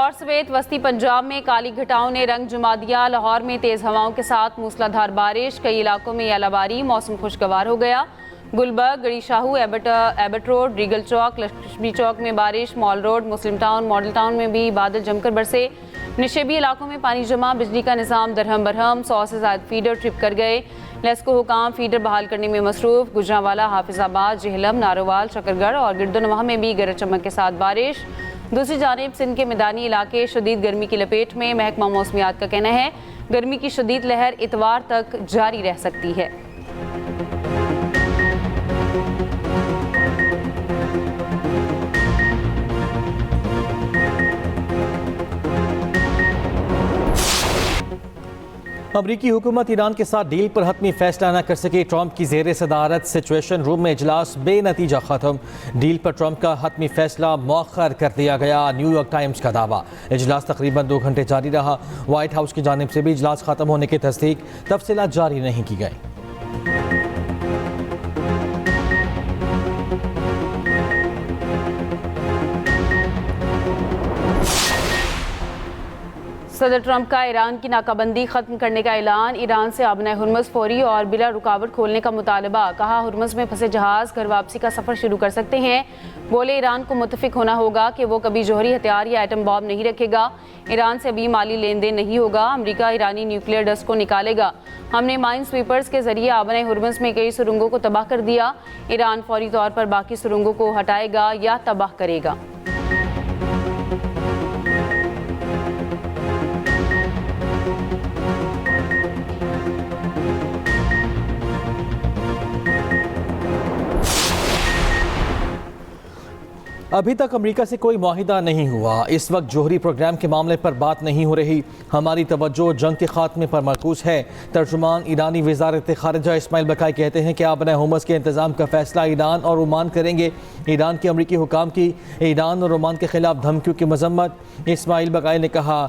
लाहौर समेत वस्ती पंजाब में काली घटाओं ने रंग जमा दिया। लाहौर में तेज़ हवाओं के साथ मूसलाधार बारिश, कई इलाकों में यालाबारी, मौसम खुशगवार हो गया। गुलबर्ग, गड़ी शाहू, एबट रोड, रीगल चौक, लक्ष्मी चौक में बारिश, मॉल रोड, मुस्लिम टाउन, मॉडल टाउन में भी बादल जमकर बरसे। निशेबी इलाकों में पानी जमा, बिजली का निज़ाम दरहम बरहम, 100 से ज़्यादा फीडर ट्रिप कर गए। लेस्को हुकाम फीडर बहाल करने में मसरूफ। गुजरांवाला, हाफिजाबाद, जेहलम, नारोवाल, शकरगढ़ और गिरदोनवाह में भी गरज चमक के साथ बारिश। दूसरी जानिब सिंध के मैदानी इलाके शदीद गर्मी की लपेट में। महकमा मौसमियात का कहना है गर्मी की शदीद लहर इतवार तक जारी रह सकती है। अमरीकी हुकूमत ईरान के साथ डील पर हतमी फैसला न कर सके। ट्रंप की ज़ेर सदारत सिचुएशन रूम में इजलास बेनतीजा ख़त्म। डील पर ट्रंप का हतमी फैसला मौखर कर दिया गया। न्यूयॉर्क टाइम्स का दावा। इजलास तकरीबन 2 घंटे जारी रहा। वाइट हाउस की जानिब से भी इजलास ख़त्म होने की तस्दीक तफसीलात जारी नहीं की गई। सदर ट्रंप का ईरान की नाकाबंदी ख़त्म करने का ऐलान। ईरान से आबना हुर्मुज़ फौरी और बिला रुकावट खोलने का मुतालबा। कहा हुर्मुज़ में फंसे जहाज़ घर वापसी का सफ़र शुरू कर सकते हैं। बोले ईरान को मुत्तफ़िक होना होगा कि वो कभी जौहरी हथियार या एटम बॉम्ब नहीं रखेगा। ईरान से अभी माली लेन देन नहीं होगा। अमरीका ईरानी न्यूक्लियर डस्ट को निकालेगा। हमने माइन स्वीपर्स के जरिए आबना हुर्मुज़ में कई सुरंगों को तबाह कर दिया। ईरान फौरी तौर पर बाकी सुरंगों को हटाएगा या तबाह करेगा। अभी तक अमेरिका से कोई मुआहिदा नहीं हुआ। इस वक्त जौहरी प्रोग्राम के मामले पर बात नहीं हो रही। हमारी तवज्जो जंग के खात्मे पर मरकूज है। तर्जुमान ईरानी वज़ारत ख़ारिजा इस्माइल बकाई कहते हैं कि आबना हुर्मुज़ के इंतज़ाम का फैसला ईरान और ओमान करेंगे। ईरान के अमरीकी हुकाम की ईरान और ओमान के खिलाफ धमकियों की मजम्मत। इस्माइल बकाई ने कहा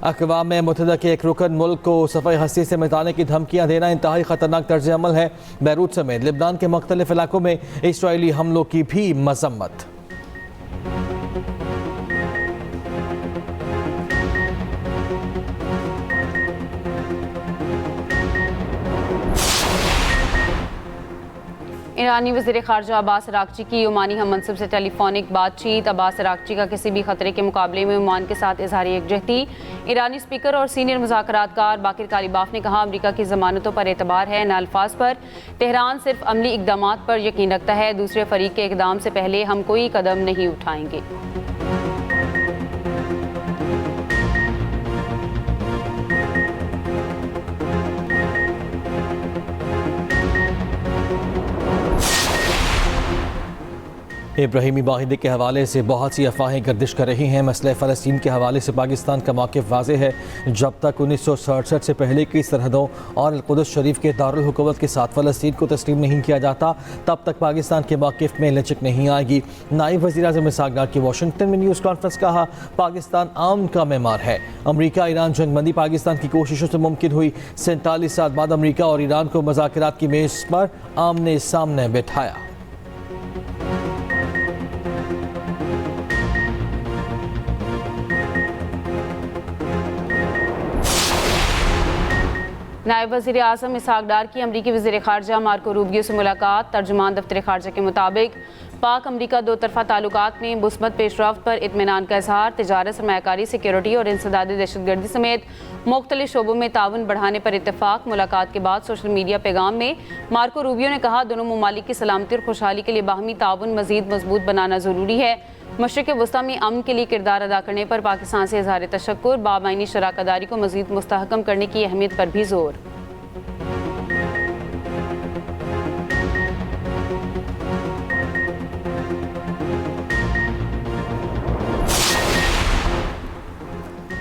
अक़वाम मुत्तहिदा के एक रुकन मुल्क को सफ़ाई हस्ती से मिटाने की धमकियाँ देना इंतहाई ख़तरनाक तर्ज अमल है। बैरूत समेत लिबनान के मुख्तलिफ इलाकों में इसराइली हमलों की भी मजम्मत। ईरानी वज़ीर ख़ारिजा अब्बास अराग़ची की ओमानी हम मनसब से टेलीफोनिक बातचीत। अब्बास अराग़ची का किसी भी खतरे के मुकाबले में ओमान के साथ इज़हार यकजहती। ईरानी स्पीकर और सीनियर मुज़ाकरातकार बाकिर कालिबाफ ने कहा अमरीका की ज़मानतों पर एतबार है न अल्फाज पर। तेहरान सिर्फ अमली इक़दामात पर यकीन रखता है। दूसरे फ़रीक के इक़दाम से पहले हम कोई कदम नहीं उठाएंगे। इब्राहिमी माहिदे के हवाले से बहुत सी अफवाहें गर्दिश कर रही हैं। मसले फ़लस्तीन के हवाले से पाकिस्तान का मौक़िफ़ वाज़ेह है। जब तक 1967 से पहले की सरहदों और अल-कुद्स शरीफ के दारुल हुकूमत के साथ फ़लस्तीन को तस्लीम नहीं किया जाता तब तक पाकिस्तान के मौक़िफ़ में लचक नहीं आएगी। नायब वज़ीर-ए-आज़म इसहाक़ डार की वाशिंगटन में न्यूज़ कॉन्फ्रेंस। कहा पाकिस्तान आमन का मेमार है। अमरीका ईरान जंगबंदी पाकिस्तान की कोशिशों से मुमकिन हुई। 47 साल बाद अमरीका और ईरान को मुज़ाकरात की मेज़ पर आमने सामने बिठाया। नायब वज़ीर आज़म इसहाक़ डार की अमरीकी वज़ीर ख़ारिजा मार्को रूबियो से मुलाकात। तर्जुमान दफ्तर ख़ारिजा के मुताबिक पाक अमरीका दो तरफ़ा ताल्लुकात में मुस्बत पेशरफ्त पर इत्मीनान का इज़हार। तिजारत, सरमायाकारी, सिक्योरिटी और इंसदादी दहशतगर्दी समेत मुख्तलिफ शोबों में ताउन बढ़ाने पर इत्तफ़ाक़। मुलाकात के बाद सोशल मीडिया पैगाम में मार्को रूबियो ने कहा दोनों ममालिक की सलामती और खुशहाली के लिए बाहमी ताउन मज़ीद मजबूत बनाना ज़रूरी है। मशरिक़ वस्ता में अमन के लिए किरदार अदा करने पर पाकिस्तान से इज़हार तशक्कुर। बामायनी शराकतदारी को मज़ीद मुस्तहकम करने की अहमियत पर भी जोर।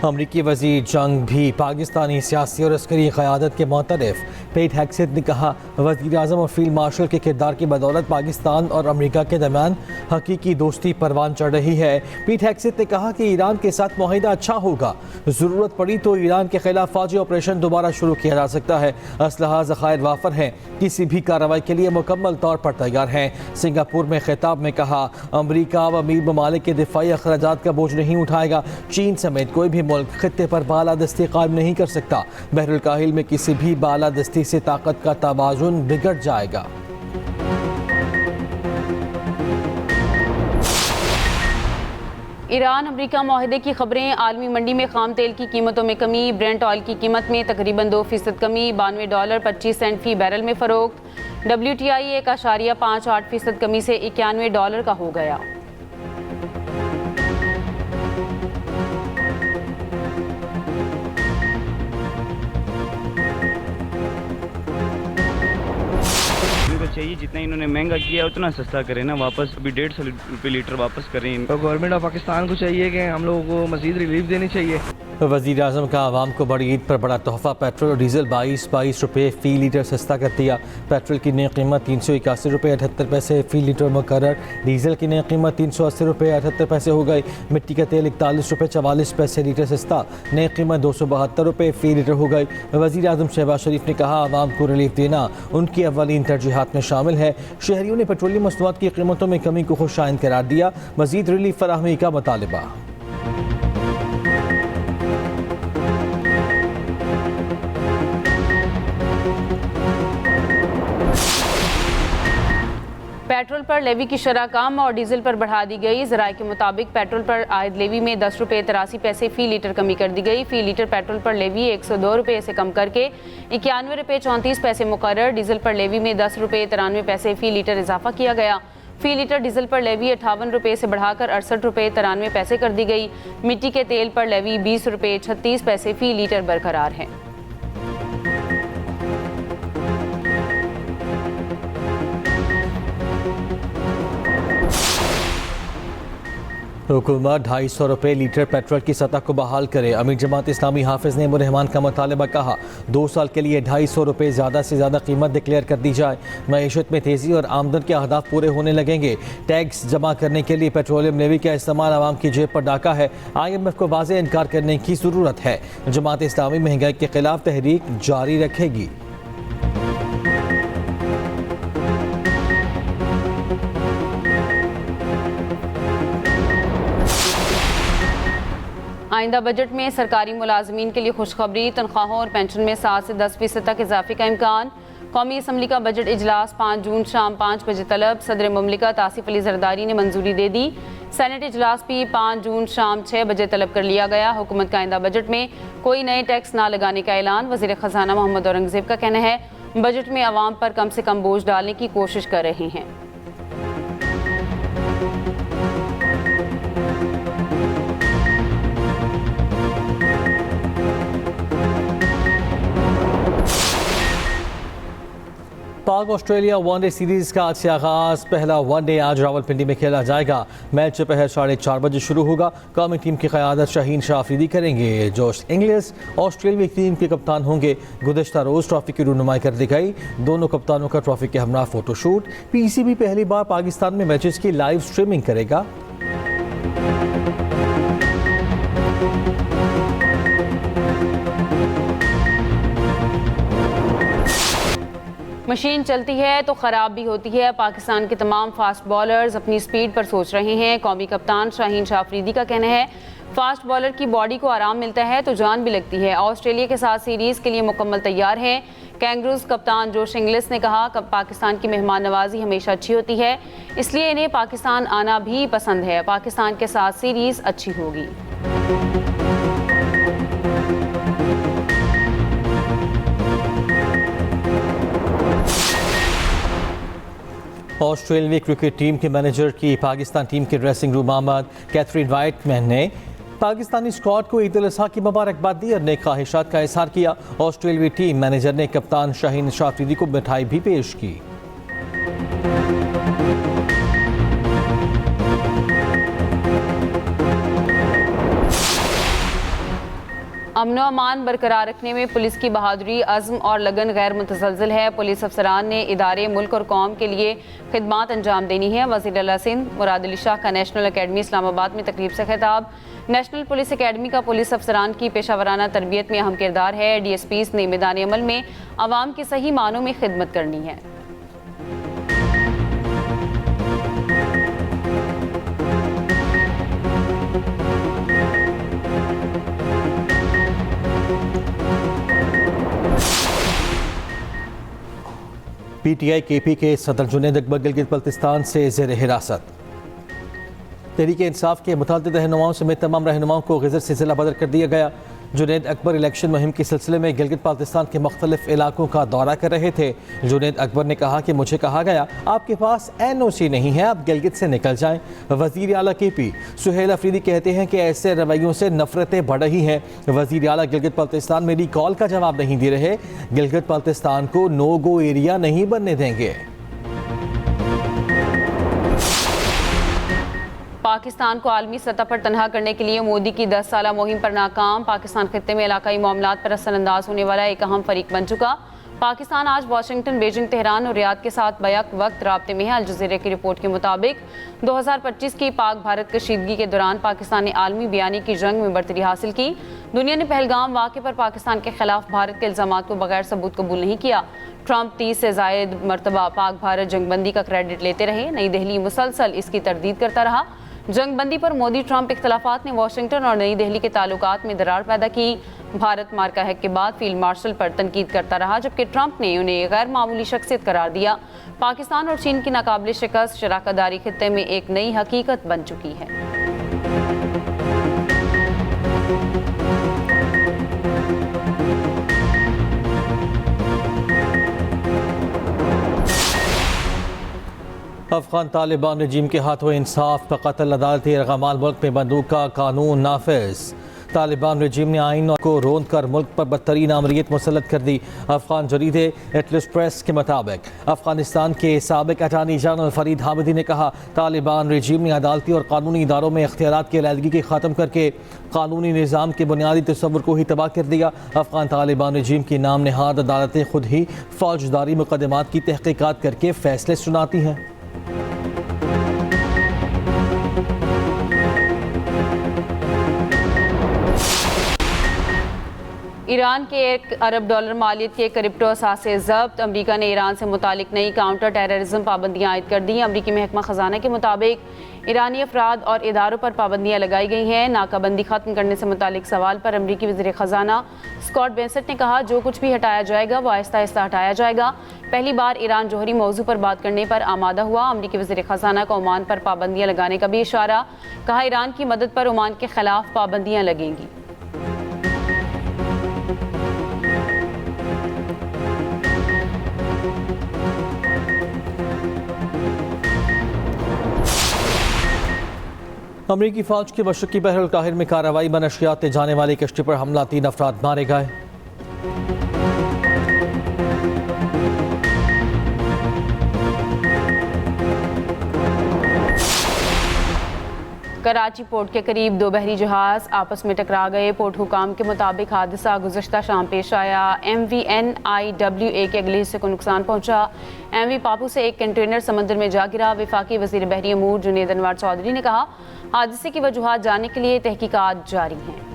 अमरीकी वज़ीर जंग भी पाकिस्तानी सियासी और अस्करी क़यादत के मुतरफ़ पेट हेग्सेथ ने कहा वज़ीर-ए-आज़म और फील्ड मार्शल के किरदार की बदौलत पाकिस्तान और अमेरिका के दरमियान हकीकी दोस्ती परवान चढ़ रही है। पीट हेग्सेथ ने कहा कि ईरान के साथ मुआहिदा अच्छा होगा, ज़रूरत पड़ी तो ईरान के खिलाफ फौजी ऑपरेशन दोबारा शुरू किया जा सकता है। असलहा ज़खायर वाफर हैं, किसी भी कार्रवाई के लिए मुकम्मल तौर पर तैयार हैं। सिंगापुर में खिताब में कहा, अमरीका व अमीर ममालिक के दिफाई अखराजात का बोझ नहीं उठाएगा। चीन समेत कोई भी मुल्क खित्ते पर बालादस्ती कायम नहीं कर सकता। बहरुल काहिल में किसी भी बालादस्ती से ताकत का तवाज़ुन बिगड़ जाएगा। ईरान अमेरिका मुआहदे की खबरें। आलमी मंडी में खाम तेल की कीमतों में कमी। ब्रेंट ऑयल की कीमत में तकरीबन 2% कमी, $92.25 फी बैरल में फ़रोख्त। WTI 1.58% कमी से $91 का हो गया। चाहिए जितना इन्होंने महंगा किया उतना सस्ता करें ना, वापस अभी 150 रुपये लीटर वापस करें। तो गवर्नमेंट ऑफ पाकिस्तान को चाहिए कि हम लोगों को मज़ीद रिलीफ देनी चाहिए। वज़ीर आज़म का आवाम को बड़ी ईद पर बड़ा तोहफ़ा। पेट्रोल और डीज़ल 22 रुपये फ़ी लीटर सस्ता कर दिया। पेट्रोल की नई कीमत 381 रुपये 78 पैसे फ़ी लीटर मुकर्रर। डीज़ल की नई कीमत 380 रुपये 78 पैसे हो गई। मिट्टी का तेल 41 रुपये 44 पैसे लीटर सस्ता, नई कीमत 272 रुपये फ़ी लीटर हो गई। वज़ीर आज़म शहबाज शरीफ ने कहा, आवाम को रिलीफ देना उनकी अव्वलीन तरजीहात में शामिल है। शहरियों ने पेट्रोलियम मसनूआत की कीमतों में कमी को खुशाइन करार दिया। मज़ीद रिलीफ फराहमी का मुतालबा। पेट्रोल पर लेवी की शरह कम और डीजल पर बढ़ा दी गई। ज़राए के मुताबिक पेट्रोल पर आयद लेवी में 10 रुपये 83 पैसे फ़ी लीटर कमी कर दी गई। फ़ी लीटर पेट्रोल पर लेवी 102 रुपये से कम करके 91 रुपये 34 पैसे मुकर्रर। डीजल पर लेवी में 10 रुपये 93 पैसे फ़ी लीटर इजाफा किया गया। फ़ी लीटर डीजल पर लेवी 58 रुपये से बढ़ाकर 68 रुपये 93 पैसे कर दी गई। मिट्टी के तेल पर लेवी 20 रुपये 36 पैसे फ़ी लीटर बरकरार है। हुकूमत 250 रुपये लीटर पेट्रोल की सतह को बहाल करे। अमीर जमात इस्लामी हाफिज़ नेमुर रहमान का मुतालबा। कहा, 2 साल के लिए 250 रुपये ज़्यादा से ज़्यादा कीमत डिक्लेयर कर दी जाए। मईशत में तेज़ी और आमदन के अहदाफ पूरे होने लगेंगे। टैक्स जमा करने के लिए पेट्रोलियम लेवी का इस्तेमाल आवाम की जेब पर डाका है। IMF को वाज़ेह इनकार करने की ज़रूरत है। जमात इस्लामी महंगाई के खिलाफ तहरीक जारी रखेगी। आइंदा बजट में सरकारी मुलाजमीन के लिए खुशखबरी। तनख्वाहों और पेंशन में 7 से 10% तक इजाफे का इम्कान। कौमी असम्बली का बजट इजलास 5 जून शाम 5 बजे तलब। सदर मुमलिकत आसिफ अली जरदारी ने मंजूरी दे दी। सेनेट इजलास भी 5 जून शाम 6 बजे तलब कर लिया गया। हुकूमत का आइंदा बजट में कोई नए टैक्स ना लगाने का ऐलान। वज़ीर ख़जाना मोहम्मद औरंगज़ेब का कहना है, बजट में आवाम पर कम से कम बोझ डालने की कोशिश कर रहे हैं। पाक ऑस्ट्रेलिया वनडे सीरीज का आज से आगाज। पहला वनडे आज रावलपिंडी में खेला जाएगा। मैच दोपहर 4:30 बजे शुरू होगा। कौमी टीम की क़यादत शाहीन शाह अफरीदी करेंगे। जोश इंग्लिस ऑस्ट्रेलिया टीम के कप्तान होंगे। गुज़श्ता रोज़ ट्रॉफी की रुनुमाई कर दी गई। दोनों कप्तानों का ट्रॉफी के हमरा फोटोशूट। PCB पहली बार पाकिस्तान में मैचेस की लाइव स्ट्रीमिंग करेगा। मशीन चलती है तो ख़राब भी होती है। पाकिस्तान के तमाम फास्ट बॉलर्स अपनी स्पीड पर सोच रहे हैं। कौमी कप्तान शाहीन शाह अफरीदी का कहना है, फास्ट बॉलर की बॉडी को आराम मिलता है तो जान भी लगती है। ऑस्ट्रेलिया के साथ सीरीज़ के लिए मुकम्मल तैयार हैं। कैंगरूज कप्तान जोश इंग्लिस ने कहा, पाकिस्तान की मेहमान नवाजी हमेशा अच्छी होती है, इसलिए इन्हें पाकिस्तान आना भी पसंद है। पाकिस्तान के साथ सीरीज़ अच्छी होगी। ऑस्ट्रेलियाई क्रिकेट टीम के मैनेजर की पाकिस्तान टीम के ड्रेसिंग रूम आमद। कैथरीन वाइटमैन ने पाकिस्तानी स्क्वाड को ईद उल अज़हा की मुबारकबाद दी और नेक ख्वाहिशात का इज़हार किया। ऑस्ट्रेलियाई टीम मैनेजर ने कप्तान शाहीन शाह अफरीदी को मिठाई भी पेश की। अमन अमान बरकरार रखने में पुलिस की बहादुरी, अज़्म और लगन गैर मुतज़लज़ल है। पुलिस अफसरान ने इदारे, मुल्क और कौम के लिए खिदमात अंजाम देनी है। वज़ीर आला सिंध मुराद अली शाह का नेशनल अकेडमी इस्लामाबाद में तकरीब से खिताब। नेशनल पुलिस अकेडमी का पुलिस अफसरान की पेशावराना तरबियत में अहम किरदार है। DSPs ने मैदान अमल में आवाम की सही मानों में खिदमत करनी है। PTI KP के सदर जुनैद अकबर गिलगित बल्तिस्तान से ज़ेर हिरासत। तहरीक इंसाफ के मुतअद्दिद रहनुमाओं समेत तमाम रहनुमाओं को ग़ज़र से ज़िला बदर कर दिया गया। जुनैद अकबर इलेक्शन मुहिम के सिलसिले में गिलगित बाल्तिस्तान के मुख्तलिफ इलाकों का दौरा कर रहे थे। जुनैद अकबर ने कहा कि मुझे कहा गया आपके पास NOC नहीं है, आप गिलगित से निकल जाएं। वज़ीर आला KP सुहेल अफरीदी कहते हैं कि ऐसे रवैयों से नफरतें बढ़ रही हैं। वज़ीर आला गिलगित बाल्तिस्तान मेरी कॉल का जवाब नहीं दे रहे। गिलगित बाल्तिस्तान को नो गो एरिया नहीं बनने देंगे। पाकिस्तान को आलमी सतह पर तनहा करने के लिए मोदी की 10 साला मुहिम पर नाकाम। पाकिस्तान खित्ते में इलाकाई मामलात पर असरअंदाज होने वाला एक अहम फरीक बन चुका। पाकिस्तान आज वाशिंगटन, बीजिंग, तेहरान और रियाद के साथ बैक वक्त राब्ते में है। अल जज़ीरा की रिपोर्ट के मुताबिक 2025 की पाक भारत कशीदगी के दौरान पाकिस्तान ने आलमी बयानी की जंग में बरतरी हासिल की। दुनिया ने पहलगाम वाक़े पर पाकिस्तान के खिलाफ भारत के इल्ज़ामात को बगैर सबूत कबूल नहीं किया। ट्रंप 30 से ज़ायद मरतबा पाक भारत जंगबंदी का क्रेडिट लेते रहे। नई दिल्ली मुसलसल इसकी तरदीद करता रहा। जंगबंदी पर मोदी ट्रंप इख्तलाफात ने वाशिंगटन और नई दिल्ली के ताल्लुकात में दरार पैदा की। भारत मार्का हैक के बाद फील्ड मार्शल पर तनकीद करता रहा, जबकि ट्रंप ने उन्हें गैर मामूली शख्सियत करार दिया। पाकिस्तान और चीन की नाकाबिल शिकस्त शराकतदारी खित्ते में एक नई हकीकत बन चुकी है। अफगान तालिबान रजीम के हाथों इंसाफ का कत्ल, अदालती रगामाल मुल्क में बंदूक का कानून नाफिज। तालिबान रजीम ने आइन को रोंद कर मुल्क पर बदतरीन आमरीत मुसल्लत कर दी। अफगान जरीदे एटलस प्रेस के मुताबिक अफगानिस्तान के साबिक अटार्नी जनरल फरीद हामिदी ने कहा तालिबान रजीम ने अदालती और कानूनी इदारों में इख्तियारात की अलहदगी की ख़त्म करके कानूनी निज़ाम के बुनियादी तस्वुर को ही तबाह कर दिया। अफगान तालिबान रजीम की नाम नहाद अदालतें खुद ही फौजदारी मुकदमात की तहकीकात करके फैसले सुनाती हैं। ईरान के $1 अरब मालियत के क्रिप्टो असासे ज़ब्त। अमरीका ने ईरान से मुतालिक नई काउंटर टेररिज्म पाबंदियाँ आयद कर दी। अमरीकी महकमा ख़जाना के मुताबिक ईरानी अफराद और इदारों पर पाबंदियाँ लगाई गई हैं। नाकाबंदी ख़त्म करने से मुतालिक सवाल पर अमरीकी वज़ीर ख़जाना स्कॉट बेसेंट ने कहा जो कुछ भी हटाया जाएगा वो आहिस्ता आहिस्ता हटाया जाएगा। पहली बार ईरान जोहरी मौजू पर बात करने पर आमादा हुआ। अमरीकी वज़ीर ख़जाना का ओमान पर पाबंदियाँ लगाने का भी इशारा। कहा ईरान की मदद पर ओमान के खिलाफ पाबंदियाँ लगेंगी। अमरीकी फ़ौज की मशरक़ी बहर अल काहिर में कार्रवाई में नशियात ले जाने वाली कश्ती पर हमला, 3 अफराद मारे गए। कराची पोर्ट के करीब 2 बहरी जहाज आपस में टकरा गए। पोर्ट हुकाम के मुताबिक हादसा गुज़श्ता शाम पेश आया। MV NIWA के अगले हिस्से को नुकसान पहुंचा। MV पापू से एक कंटेनर समंदर में जा गिरा। वफाकी वज़ीर बहरी अमूर जुनैद अनवर चौधरी ने कहा हादसे की वजूहात जानने के लिए तहकीकात जारी हैं।